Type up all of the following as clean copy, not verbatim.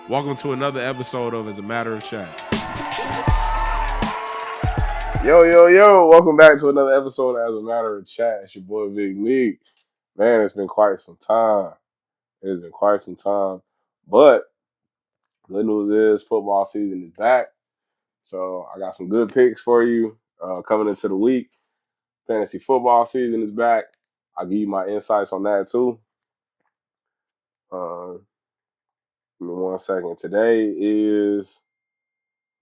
Welcome to another episode of As a Matter of Chat. Yo. Welcome back to another episode of As a Matter of Chat. It's your boy, Big Meek. Man, it's been quite some time. It has been quite some time. But good news is football season is back. So I got some good picks for you coming into the week. Fantasy football season is back. I'll give you my insights on that too. Give me 1 second. Today is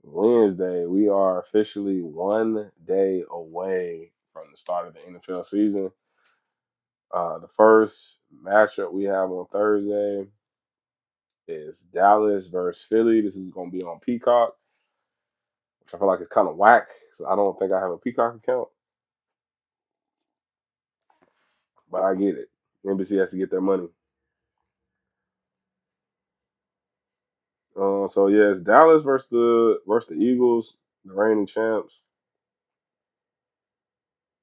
Wednesday. We are officially 1 day away from the start of the NFL season. The first matchup we have on Thursday is Dallas versus Philly. This is going to be on Peacock, which I feel like is kind of whack. So I don't think I have a Peacock account, but I get it. NBC has to get their money. It's Dallas versus the Eagles, the reigning champs.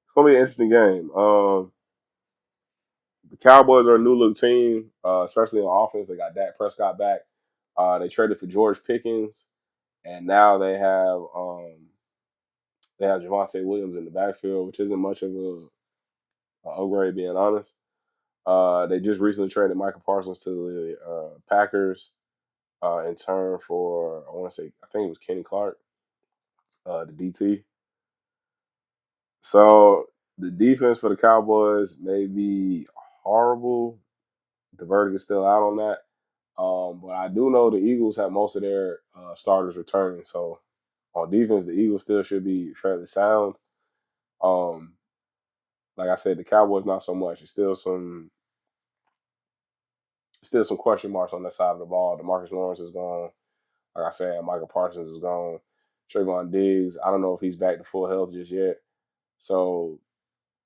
It's gonna be an interesting game. The Cowboys are a new look team, especially on offense. They got Dak Prescott back. They traded for George Pickens, and now they have Javonte Williams in the backfield, which isn't much of a upgrade, being honest. They just recently traded Michael Parsons to the Packers in turn for, I think it was Kenny Clark, the DT. So the defense for the Cowboys may be horrible. The verdict is still out on that. But I do know the Eagles have most of their starters returning. So on defense, the Eagles still should be fairly sound. Like I said, the Cowboys not so much. It's still some question marks on that side of the ball. DeMarcus Lawrence is gone. Like I said, Michael Parsons is gone. Trayvon Diggs, I don't know if he's back to full health just yet. So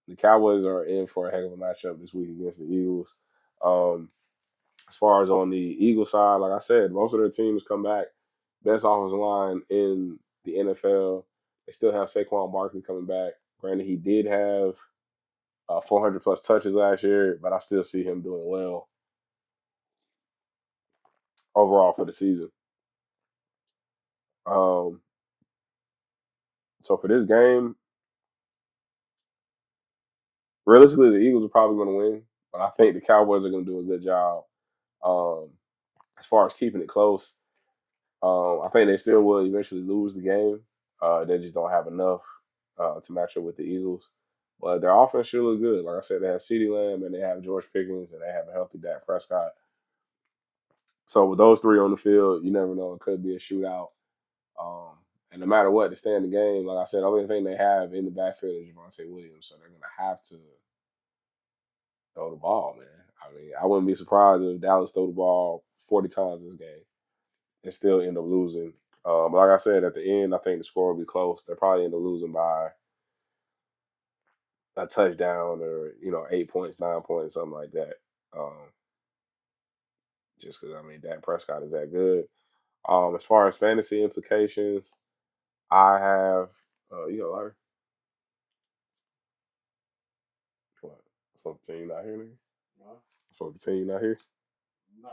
the Cowboys are in for a heck of a matchup this week against the Eagles. As far as on the Eagles side, like I said, most of their teams come back. Best offensive line in the NFL. They still have Saquon Barkley coming back. Granted, he did have 400 plus touches last year, but I still see him doing well overall for the season. So for this game, realistically, the Eagles are probably going to win, but I think the Cowboys are going to do a good job as far as keeping it close. I think they still will eventually lose the game. They just don't have enough to match up with the Eagles. But their offense should look good. Like I said, they have CeeDee Lamb and they have George Pickens and they have a healthy Dak Prescott. So with those three on the field, you never know. It could be a shootout. And no matter what, to stay in the game, like I said, the only thing they have in the backfield is Javonte Williams. So they're going to have to throw the ball, man. I mean, I wouldn't be surprised if Dallas throw the ball 40 times this game and still end up losing. But like I said, at the end, I think the score will be close. They'll probably end up losing by a touchdown or 8 points, 9 points, something like that. Just because Dak Prescott is that good. As far as fantasy implications, I have you got a lighter? What? Supposed to not here, nigga? No. Supposed to not here? No.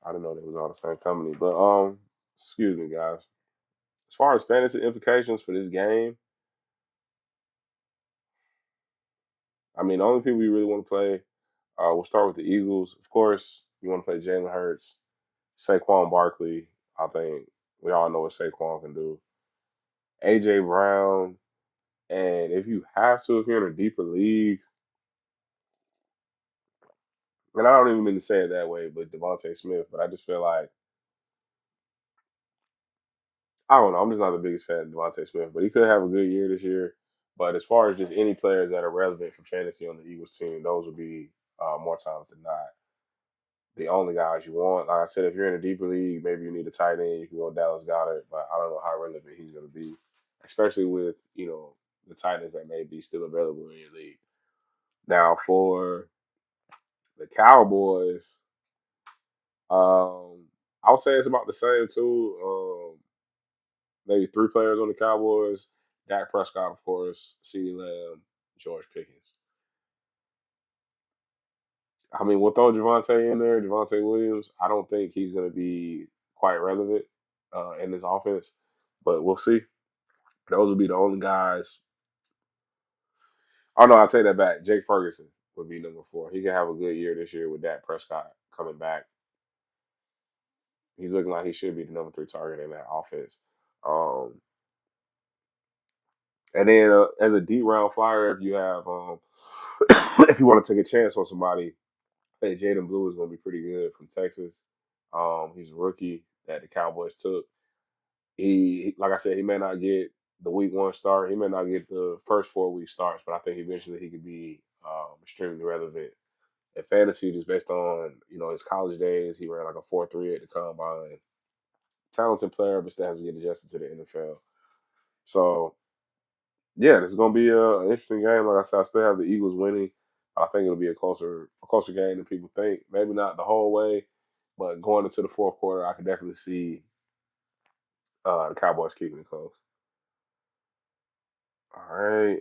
I didn't know they was all the same company, but excuse me, guys. As far as fantasy implications for this game, the only people you really want to play, we'll start with the Eagles. Of course, you want to play Jalen Hurts, Saquon Barkley. I think we all know what Saquon can do. AJ Brown, and if you have to, if you're in a deeper league, and I don't even mean to say it that way, but Devontae Smith, but I just feel like, I don't know, I'm just not the biggest fan of Devontae Smith, but he could have a good year this year. But as far as just any players that are relevant for fantasy on the Eagles team, those would be more times than not the only guys you want. Like I said, if you're in a deeper league, maybe you need a tight end. You can go Dallas Goedert, but I don't know how relevant he's going to be, especially with the tight ends that may be still available in your league. Now for the Cowboys, I would say it's about the same too. Maybe three players on the Cowboys. Dak Prescott, of course, CeeDee Lamb, George Pickens. I mean, we'll throw Javante in there, Javante Williams. I don't think he's going to be quite relevant in this offense, but we'll see. Those will be the only guys. Oh no, I'll take that back. Jake Ferguson would be number 4. He can have a good year this year with Dak Prescott coming back. He's looking like he should be the number 3 target in that offense. Um, and then as a deep round flyer, if you have, if you want to take a chance on somebody, I think Jaden Blue is going to be pretty good from Texas. He's a rookie that the Cowboys took. He, like I said, he may not get the week 1 start. He may not get the first 4-week starts, but I think eventually he could be extremely relevant in fantasy just based on, his college days. He ran like a 4.3 at the combine. Talented player, but still has to get adjusted to the NFL. So, yeah, this is going to be an interesting game. Like I said, I still have the Eagles winning. I think it'll be a closer game than people think. Maybe not the whole way, but going into the fourth quarter, I can definitely see the Cowboys keeping it close. All right.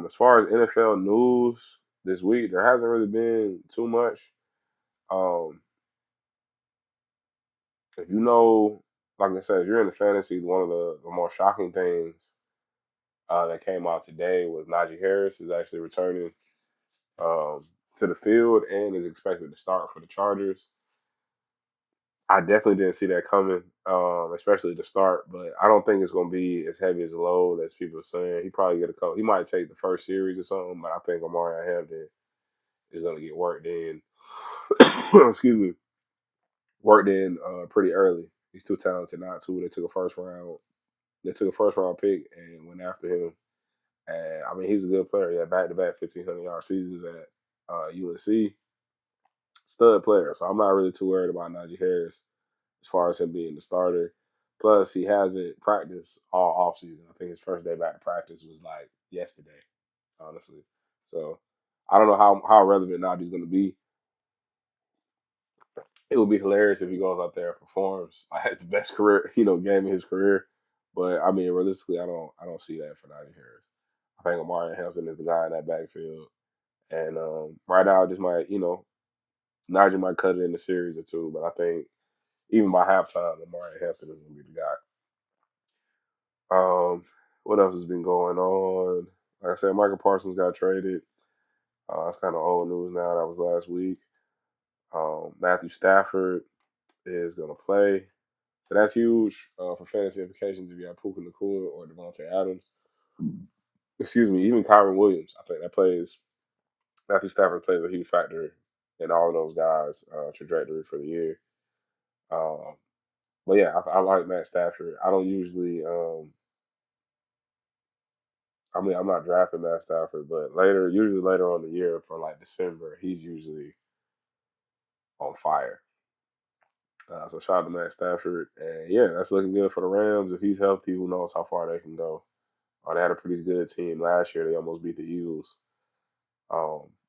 As far as NFL news this week, there hasn't really been too much. If you know, like I said, if you're in the fantasy, one of the more shocking things that came out today was Najee Harris is actually returning to the field and is expected to start for the Chargers. I definitely didn't see that coming, especially to start. But I don't think it's going to be as heavy as a load as people are saying. He probably get a couple. He might take the first series or something, but I think Omari Hampton is going to get worked in. Excuse me, worked in pretty early. He's too talented not to. They took a first round. They took a first round pick and went after him. And I mean, he's a good player. He had back-to-back 1,500-yard seasons at UNC. Stud player. So I'm not really too worried about Najee Harris as far as him being the starter. Plus, he hasn't practiced all offseason. I think his first day back to practice was like yesterday, honestly. So I don't know how relevant Najee's going to be. It would be hilarious if he goes out there and performs like the best career, game in his career. But I mean, realistically, I don't see that for Najee Harris. I think Omari Hampton is the guy in that backfield, and right now, just might Najee might cut it in the series or two. But I think even by halftime, Omari Hampton is going to be the guy. What else has been going on? Like I said, Michael Parsons got traded. It's kind of old news now. That was last week. Matthew Stafford is going to play. So that's huge for fantasy implications if you have Puka Nacua or Devontae Adams. Excuse me, even Kyron Williams. I think Matthew Stafford plays a huge factor in all of those guys' trajectory for the year. But yeah, I like Matt Stafford. I don't usually I'm not drafting Matt Stafford, but usually later on in the year for like December, he's usually on fire. So shout out to Matt Stafford, and yeah, that's looking good for the Rams. If he's healthy, who knows how far they can go? They had a pretty good team last year. They almost beat the Eagles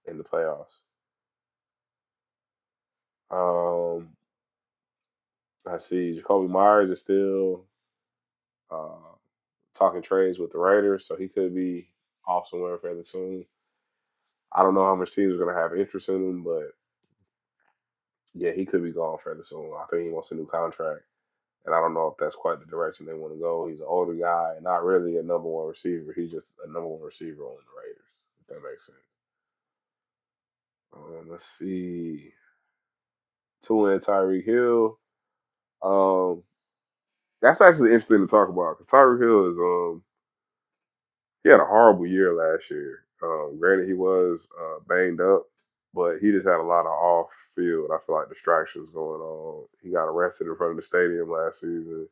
in the playoffs. I see Jacoby Myers is still talking trades with the Raiders, so he could be off somewhere fairly soon. I don't know how much teams are going to have interest in him, but yeah, he could be gone fairly soon. I think he wants a new contract, and I don't know if that's quite the direction they want to go. He's an older guy, and not really a number 1 receiver. He's just a number 1 receiver on the Raiders, if that makes sense. Let's see. Tua and Tyreek Hill. That's actually interesting to talk about because Tyreek Hill is he had a horrible year last year. Granted, he was banged up, but he just had a lot of off field. I feel like distractions going on. He got arrested in front of the stadium last season.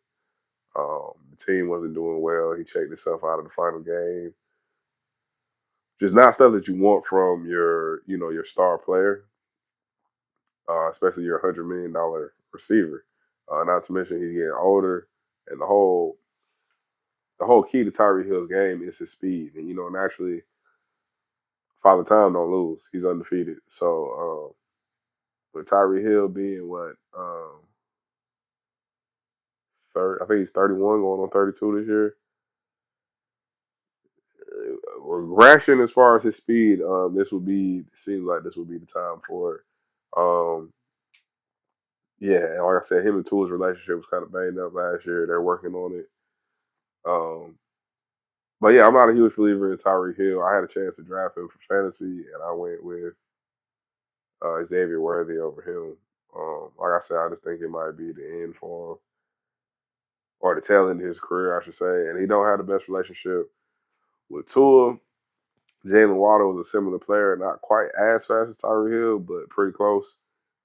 The team wasn't doing well. He checked himself out of the final game. Just not stuff that you want from your star player, especially your $100 million receiver. Not to mention he's getting older, and the whole key to Tyreek Hill's game is his speed. And naturally, Father Time don't lose. He's undefeated. So with Tyreek Hill being what I think he's 31, going on 32 this year. regression as far as his speed, seems like this would be the time for it. Um, yeah, and like I said, him and Tua's relationship was kind of banged up last year. They're working on it. Um, but yeah, I'm not a huge believer in Tyreek Hill. I had a chance to draft him for fantasy, and I went with Xavier Worthy over him. Like I said, I just think it might be the end for him, or the tail end of his career, I should say. And he don't have the best relationship with Tua. Jalen Waddle was a similar player, not quite as fast as Tyreek Hill, but pretty close.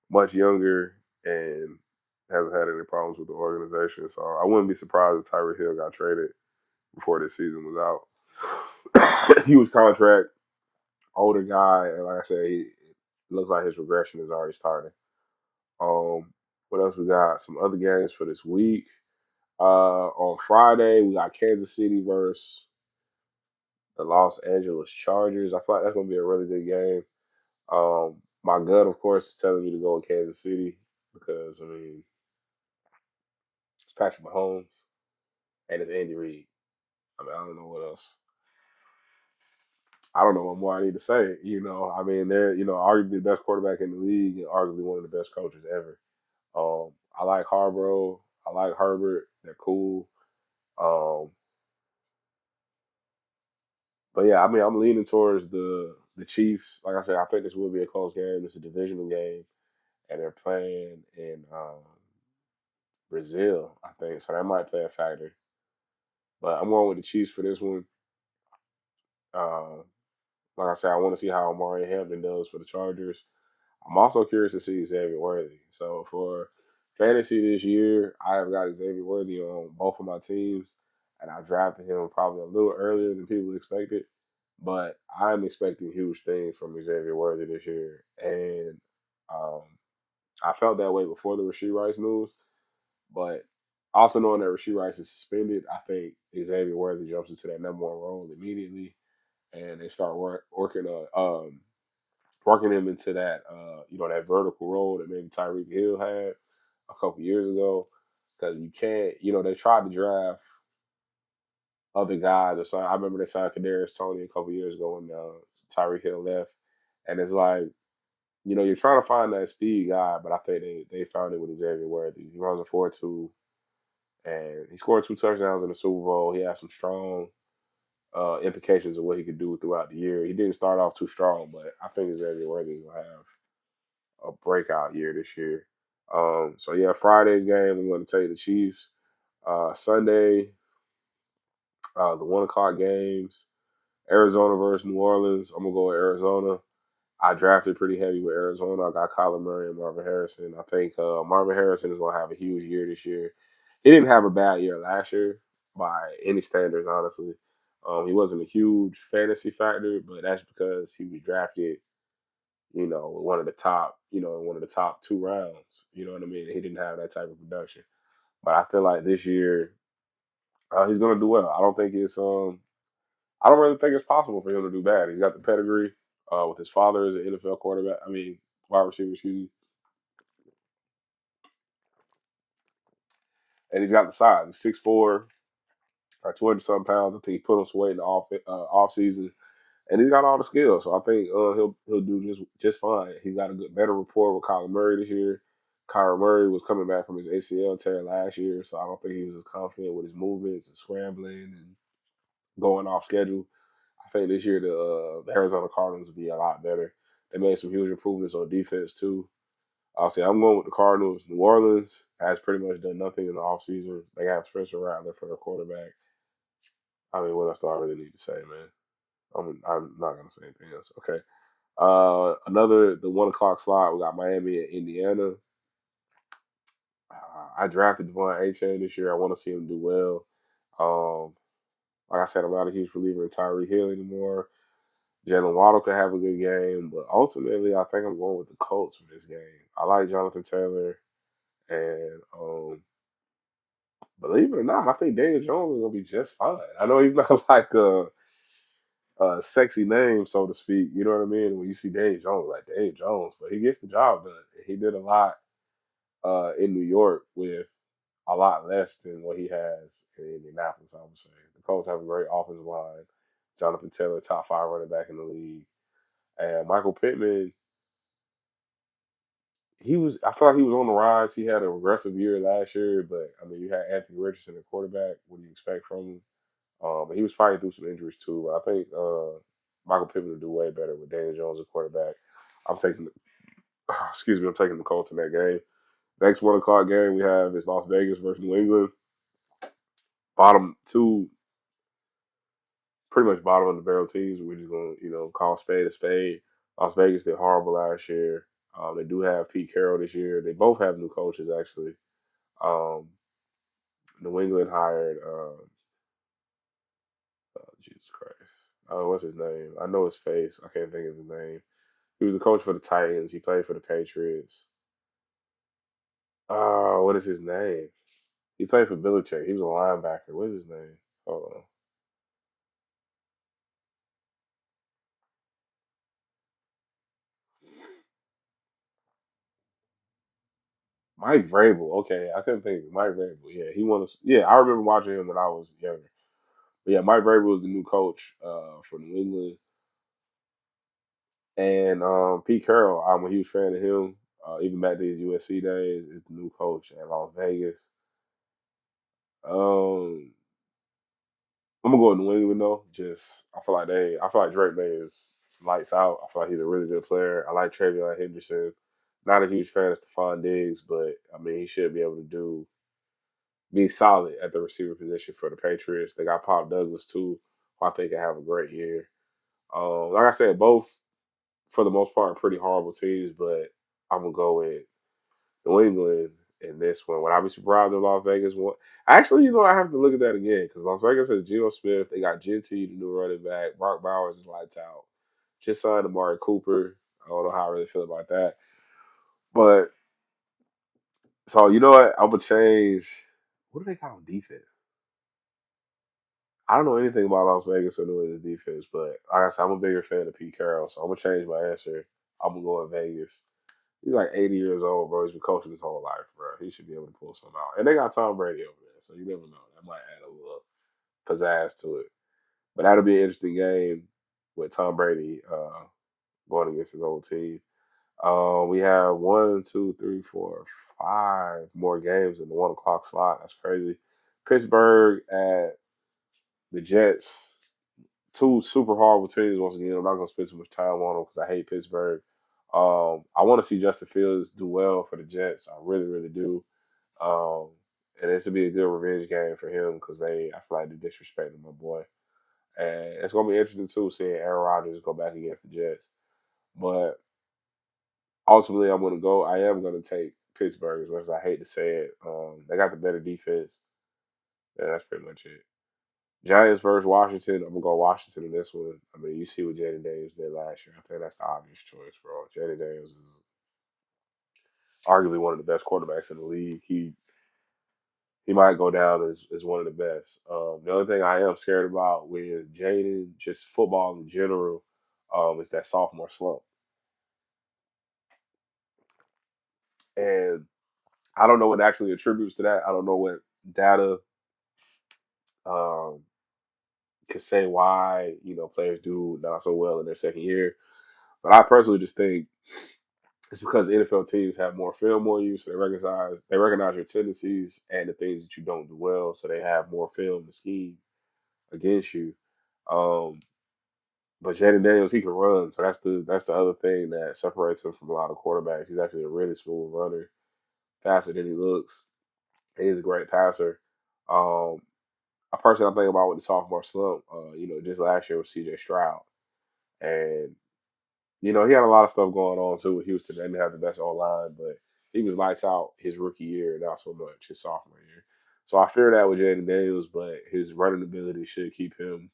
Much younger, and hasn't had any problems with the organization. So I wouldn't be surprised if Tyreek Hill got traded before this season was out. Huge contract, older guy, and like I said, he looks like his regression is already starting. What else we got? Some other games for this week. On Friday, we got Kansas City versus the Los Angeles Chargers. I feel like that's going to be a really good game. My gut, of course, is telling me to go with Kansas City because, I mean, it's Patrick Mahomes and it's Andy Reid. I mean, I don't know what else. I don't know what more I need to say. I mean, they're, arguably the best quarterback in the league and arguably one of the best coaches ever. I like Harbaugh. I like Herbert. They're cool. Um, but yeah, I mean, I'm leaning towards the Chiefs. Like I said, I think this will be a close game. It's a divisional game, and they're playing in Brazil, I think. So that might play a factor. But I'm going with the Chiefs for this one. Uh, like I said, I want to see how Amari Hampton does for the Chargers. I'm also curious to see Xavier Worthy. So for fantasy this year, I have got Xavier Worthy on both of my teams, and I drafted him probably a little earlier than people expected. But I'm expecting huge things from Xavier Worthy this year, and um, I felt that way before the Rashee Rice news. But also knowing that Rashee Rice is suspended, I think Xavier Worthy jumps into that number one role immediately, and they start working him into that that vertical role that maybe Tyreek Hill had a couple years ago. Because you can't, they tried to draft other guys or something. I remember they signed Kadarius Toney a couple years ago when Tyreek Hill left, and it's like you're trying to find that speed guy, but I think they found it with Xavier Worthy. He runs a 4.2, and he scored 2 touchdowns in the Super Bowl. He has some strong implications of what he could do throughout the year. He didn't start off too strong, but I think Xavier Worthy will have a breakout year this year. So yeah, Friday's game, I'm going to take the Chiefs. Sunday, the 1 o'clock games, Arizona versus New Orleans. I'm gonna go with Arizona. I drafted pretty heavy with Arizona. I got Kyler Murray and Marvin Harrison. I think Marvin Harrison is gonna have a huge year this year. He didn't have a bad year last year by any standards, honestly. He wasn't a huge fantasy factor, but that's because he was drafted one of the top, in one of the top 2 rounds. You know what I mean? He didn't have that type of production. But I feel like this year he's gonna do well. I don't really think it's possible for him to do bad. He's got the pedigree with his father as an NFL quarterback. I mean, wide receiver, excuse me. And he's got the size. He's 6'4", 200 something pounds. I think he put on some weight in the off season, and he's got all the skills. So I think he'll do just fine. He's got a better rapport with Kyler Murray this year. Kyler Murray was coming back from his ACL tear last year, so I don't think he was as confident with his movements and scrambling and going off schedule. I think this year the Arizona Cardinals will be a lot better. They made some huge improvements on defense too. I'll say I'm going with the Cardinals. New Orleans has pretty much done nothing in the offseason. They have Spencer Rattler for their quarterback. I mean, what else do I really need to say, man? I'm not gonna say anything else. Okay. The 1 o'clock slot. We got Miami and Indiana. I drafted Devon Achane this year. I want to see him do well. Like I said, I'm not a huge believer in Tyreek Hill anymore. Jalen Waddle could have a good game, but ultimately, I think I'm going with the Colts for this game. I like Jonathan Taylor, and believe it or not, I think Daniel Jones is going to be just fine. I know he's not like a sexy name, so to speak. You know what I mean? When you see Daniel Jones, like Daniel Jones, but he gets the job done. He did a lot in New York with a lot less than what he has in Indianapolis, I would say. The Colts have a great offensive line. Jonathan Taylor, top 5 running back in the league. And Michael Pittman, I feel like he was on the rise. He had a regressive year last year, but I mean, you had Anthony Richardson at quarterback. What do you expect from him? And he was fighting through some injuries too. I think Michael Pittman will do way better with Daniel Jones at quarterback. I'm taking, I'm taking the Colts in that game. Next 1 o'clock game we have is Las Vegas versus New England. Bottom two, pretty much bottom of the barrel teams. We're just going to, call spade a spade. Las Vegas did horrible last year. They do have Pete Carroll this year. They both have new coaches, actually. New England hired, Jesus Christ. What's his name? I know his face. I can't think of his name. He was the coach for the Titans. He played for the Patriots. What is his name? He played for Belichick. He was a linebacker. What is his name? Hold on. Mike Vrabel. Okay, I couldn't think of Mike Vrabel. Yeah, he won. Yeah, I remember watching him when I was younger. But yeah, Mike Vrabel was the new coach for New England, and Pete Carroll. I'm a huge fan of him. Even back to his USC days, is the new coach at Las Vegas. Um, I'm gonna go with New England though. I feel like Drake May is lights out. I feel like he's a really good player. I like Travion Henderson. Not a huge fan of Stephon Diggs, but I mean he should be able to be solid at the receiver position for the Patriots. They got Pop Douglas too, who I think can have a great year. Like I said, both for the most part pretty horrible teams, but I'm gonna go with New England in this one. Would I be surprised if Las Vegas won? Actually, I have to look at that again because Las Vegas has Geno Smith. They got Genty, the new running back. Brock Bowers is lights out. Just signed Amari Cooper. I don't know how I really feel about that. But, so you know what? I'm going to change. What do they got on defense? I don't know anything about Las Vegas or New England's defense, but like I said, I'm a bigger fan of Pete Carroll, so I'm going to change my answer. I'm going to go with Vegas. He's like 80 years old, bro. He's been coaching his whole life, bro. He should be able to pull something out. And they got Tom Brady over there, so you never know. That might add a little pizzazz to it. But that'll be an interesting game with Tom Brady going against his old team. We have 5 more games in the 1 o'clock slot. That's crazy. Pittsburgh at the Jets. Two super horrible teams once again. I'm not gonna spend too much time on them because I hate Pittsburgh. I want to see Justin Fields do well for the Jets. I really, really do. And this will be a good revenge game for him because I feel like they're disrespecting my boy. And it's gonna be interesting too seeing Aaron Rodgers go back against the Jets. But ultimately, I am gonna take Pittsburgh as much as I hate to say it. They got the better defense. And that's pretty much it. Giants versus Washington. I'm gonna go Washington in this one. I mean, you see what Jaden Daniels did last year. I think that's the obvious choice, bro. Jaden Daniels is arguably one of the best quarterbacks in the league. He might go down as one of the best. The only thing I am scared about with Jaden, just football in general, is that sophomore slump. And I don't know what actually attributes to that. I don't know what data um, could say why players do not so well in their second year. But I personally just think it's because NFL teams have more film on you, so they recognize your tendencies and the things that you don't do well, so they have more film to scheme against you. Um, but Jaden Daniels, he can run, so that's the other thing that separates him from a lot of quarterbacks. He's actually a really smooth runner, faster than he looks. He's a great passer. Um, a person I'm thinking about with the sophomore slump, just last year was C.J. Stroud, and he had a lot of stuff going on too with Houston. They didn't have the best O line, but he was lights out his rookie year, not so much his sophomore year. So I fear that with Jaden Daniels, but his running ability should keep him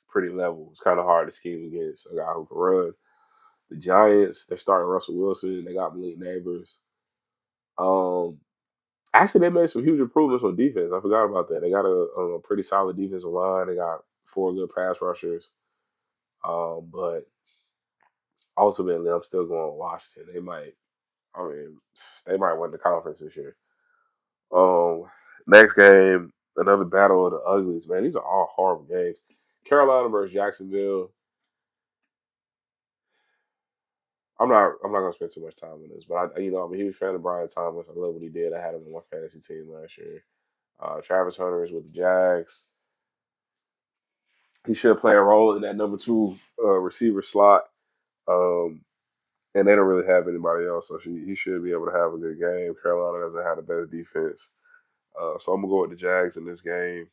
pretty level. It's kind of hard to scheme against a guy who can run. The Giants, they're starting Russell Wilson. They got Malik Neighbors. Um, Actually, they made some huge improvements on defense. I forgot about that. They got a pretty solid defensive line. They got 4 good pass rushers. But ultimately, I'm still going with Washington. They might win the conference this year. Um, Next game, another battle of the uglies. Man, these are all horrible games. Carolina versus Jacksonville. I'm not gonna spend too much time on this, but I'm a huge fan of Brian Thomas. I love what he did. I had him on my fantasy team last year. Travis Hunter is with the Jags. He should play a role in that number two receiver slot. Um, and they don't really have anybody else, so he should be able to have a good game. Carolina doesn't have the best defense, so I'm gonna go with the Jags in this game.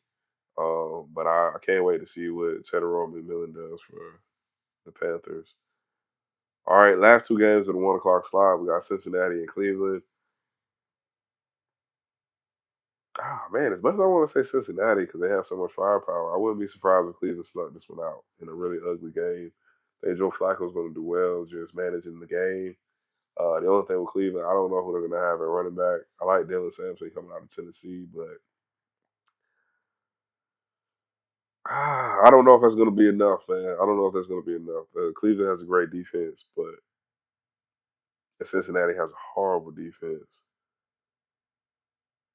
But I can't wait to see what Tedero McMillan does for the Panthers. All right, last two games of the 1 o'clock slot. We got Cincinnati and Cleveland. Man, as much as I want to say Cincinnati because they have so much firepower, I wouldn't be surprised if Cleveland snuck this one out in a really ugly game. I think Joe Flacco's going to do well just managing the game. The only thing with Cleveland, I don't know who they're going to have at running back. I like Dylan Sampson coming out of Tennessee, but I don't know if that's going to be enough, man. I don't know if that's going to be enough. Cleveland has a great defense, but Cincinnati has a horrible defense.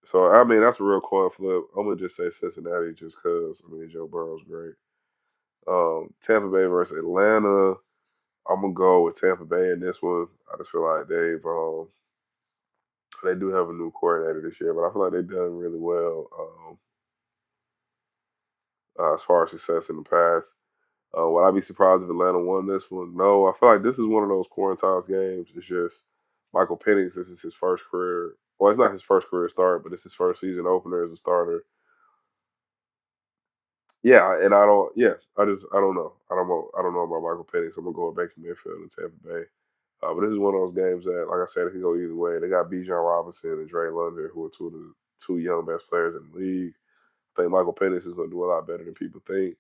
So, I mean, that's a real coin flip. I'm going to just say Cincinnati just because, Joe Burrow's great. Tampa Bay versus Atlanta. I'm going to go with Tampa Bay in this one. I just feel like they do have a new coordinator this year, but I feel like they've done really well as far as success in the past. Would I be surprised if Atlanta won this one? No, I feel like this is one of those quarantine games. It's just Michael Penix. This is his first career. Well, it's not his first career start, but it's his first season opener as a starter. Yeah, and I don't. Yeah, I don't know. I don't know about Michael Penix. I'm gonna go with Baker Mayfield in Tampa Bay. But this is one of those games that, like I said, it can go either way. They got Bijan Robinson and Dre London, who are two of the two young best players in the league. I think Michael Penix is going to do a lot better than people think.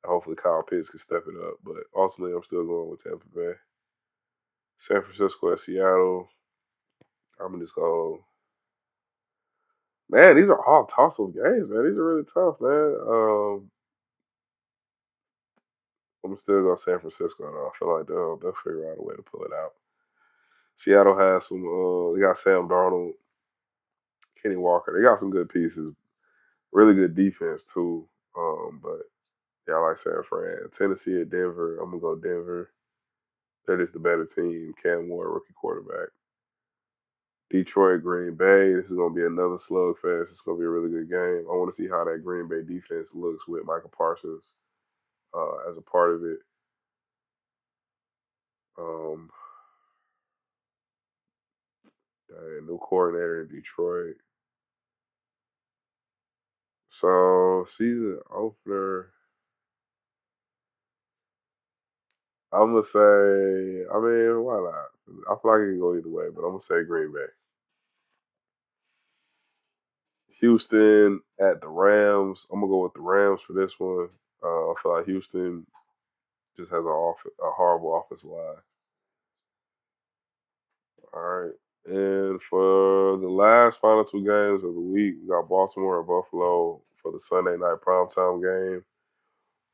Hopefully Kyle Pitts can step it up. But ultimately, I'm still going with Tampa Bay. San Francisco at Seattle. I'm going to just go. Man, these are all toss-up games, man. These are really tough, man. I'm still going San Francisco, though. I feel like they'll figure out a way to pull it out. Seattle has some. They got Sam Darnold, Kenny Walker. They got some good pieces. Really good defense, too. But yeah, I like San Fran. Tennessee at Denver. I'm going to go Denver. That is the better team. Cam Ward, rookie quarterback. Detroit, Green Bay. This is going to be another slugfest. It's going to be a really good game. I want to see how that Green Bay defense looks with Michael Parsons as a part of it. New coordinator in Detroit. So, season opener. I'm going to say, why not? I feel like it can go either way, but I'm going to say Green Bay. Houston at the Rams. I'm going to go with the Rams for this one. I feel like Houston just has a horrible offensive line. All right. And for the last final two games of the week, we got Baltimore and Buffalo for the Sunday night primetime game.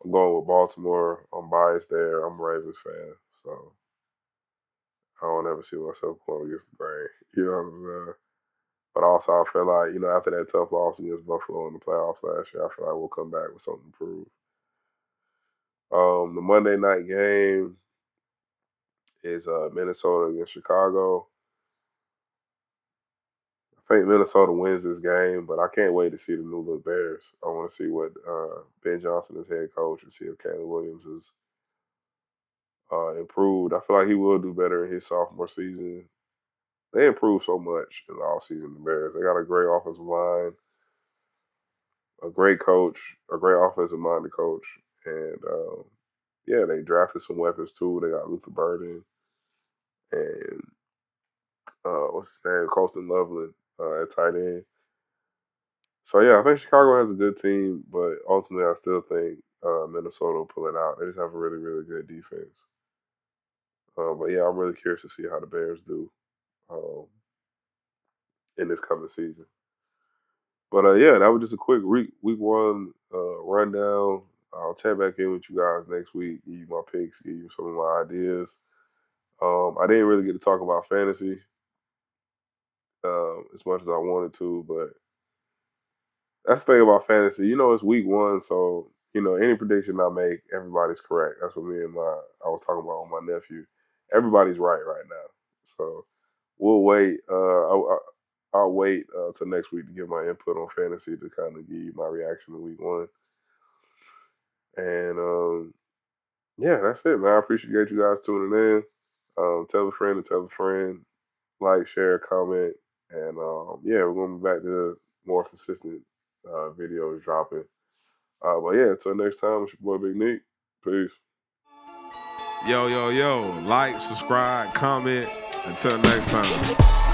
I'm going with Baltimore. I'm biased there. I'm a Ravens fan, so I don't ever see myself going against the grain. You know what I'm saying? But also, I feel like, after that tough loss against Buffalo in the playoffs last year, I feel like we'll come back with something to prove. The Monday night game is Minnesota against Chicago. I think Minnesota wins this game, but I can't wait to see the new look Bears. I want to see what Ben Johnson is head coach and see if Caleb Williams is improved. I feel like he will do better in his sophomore season. They improved so much in the offseason, the Bears. They got a great offensive line, a great coach, a great offensive-minded coach. And, they drafted some weapons, too. They got Luther Burden and, what's his name, Colston Loveland at tight end. So, yeah, I think Chicago has a good team, but ultimately I still think Minnesota will pull it out. They just have a really, really good defense. But, yeah, I'm really curious to see how the Bears do in this coming season. But, that was just a quick week one rundown. I'll check back in with you guys next week, give you my picks, give you some of my ideas. I didn't really get to talk about fantasy as much as I wanted to, but that's the thing about fantasy. It's week one, so, any prediction I make, everybody's correct. That's what I was talking about with my nephew. Everybody's right now. So we'll wait. I'll wait till next week to give my input on fantasy to kind of give you my reaction to week 1. And yeah, that's it, man. I appreciate you guys tuning in. Tell a friend to tell a friend. Like, share, comment, and yeah, we're gonna be back to more consistent videos dropping. But yeah, until next time, it's your boy Big Nick. Peace. Yo. Like, subscribe, comment. Until next time.